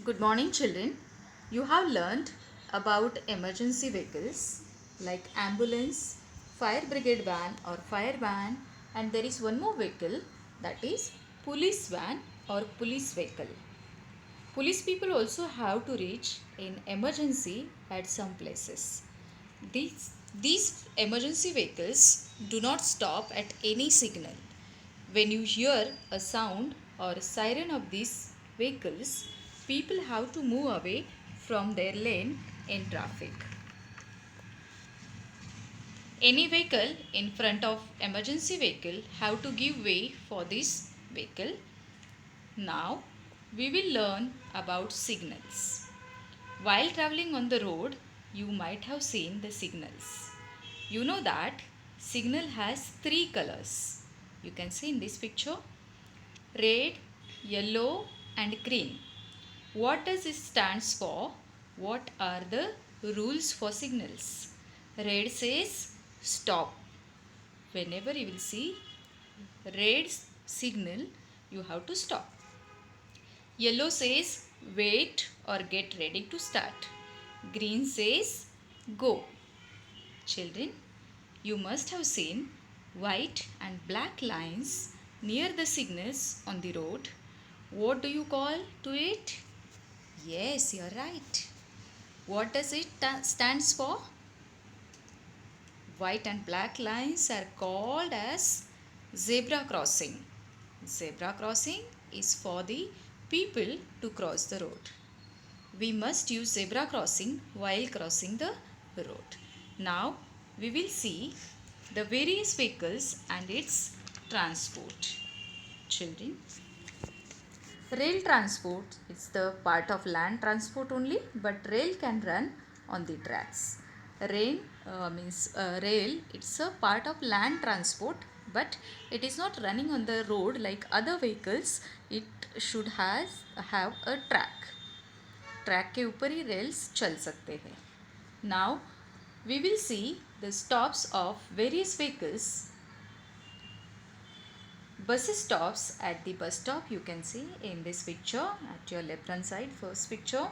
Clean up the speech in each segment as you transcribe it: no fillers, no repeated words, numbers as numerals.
Good morning, children. You have learned about emergency vehicles like ambulance, fire brigade van or fire van, and there is one more vehicle, that is police van or police vehicle. Police people also have to reach in emergency at some places. These emergency vehicles do not stop at any signal. When you hear a sound or siren of these vehicles, people have to move away from their lane in traffic. Any vehicle in front of emergency vehicle have to give way for this vehicle. Now we will learn about signals. While traveling on the road, you might have seen the signals. You know that signal has three colors. You can see in this picture: red, yellow and green. What does it stands for? What are the rules for signals? Red says stop. Whenever you will see red signal, you have to stop. Yellow says wait or get ready to start. Green says go. Children, you must have seen white and black lines near the signals on the road. What do you call to it? Yes, you are right. What does it stands for? White and black lines are called as zebra crossing. Zebra crossing is for the people to cross the road. We must use zebra crossing while crossing the road. Now we will see the various vehicles and its transport. Children, rail transport is the part of land transport only, but rail can run on the tracks. Rail, it's a part of land transport, but it is not running on the road like other vehicles. It should have a track. Track के ऊपर ही rails चल सकते हैं. Now we will see the stops of various vehicles. Bus stops at the bus stop, you can see in this picture at your left hand side, first picture.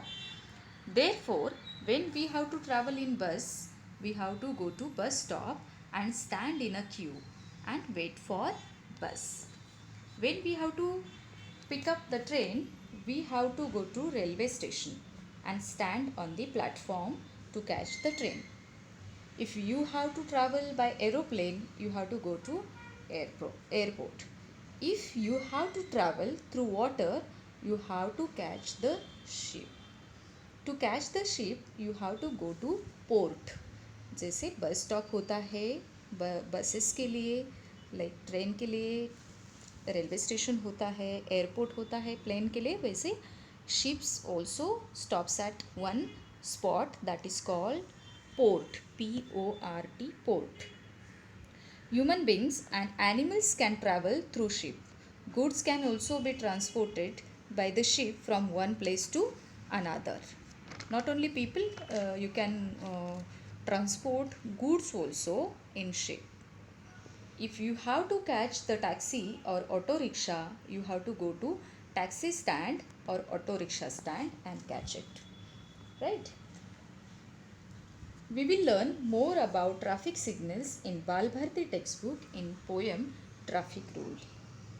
Therefore, when we have to travel in bus, we have to go to bus stop and stand in a queue and wait for bus. When we have to pick up the train, we have to go to railway station and stand on the platform to catch the train. If you have to travel by aeroplane, you have to go to airport. If you have to travel through water, you have to catch the ship. To catch the ship, you have to go to port. जैसे bus stop होता है buses के लिए, like train के लिए railway station होता है, airport होता है प्लेन के लिए, वैसे ships also stops at one spot, that is called port. P-O-R-T, port. Human beings and animals can travel through ship. Goods can also be transported by the ship from one place to another. Not only people, you can transport goods also in ship. If you have to catch the taxi or auto rickshaw, you have to go to taxi stand or auto rickshaw stand and catch it. Right? We will learn more about traffic signals in Bal Bharti textbook in poem Traffic Rule.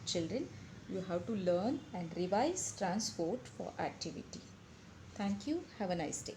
Children, you have to learn and revise transport for activity. Thank you. Have a nice day.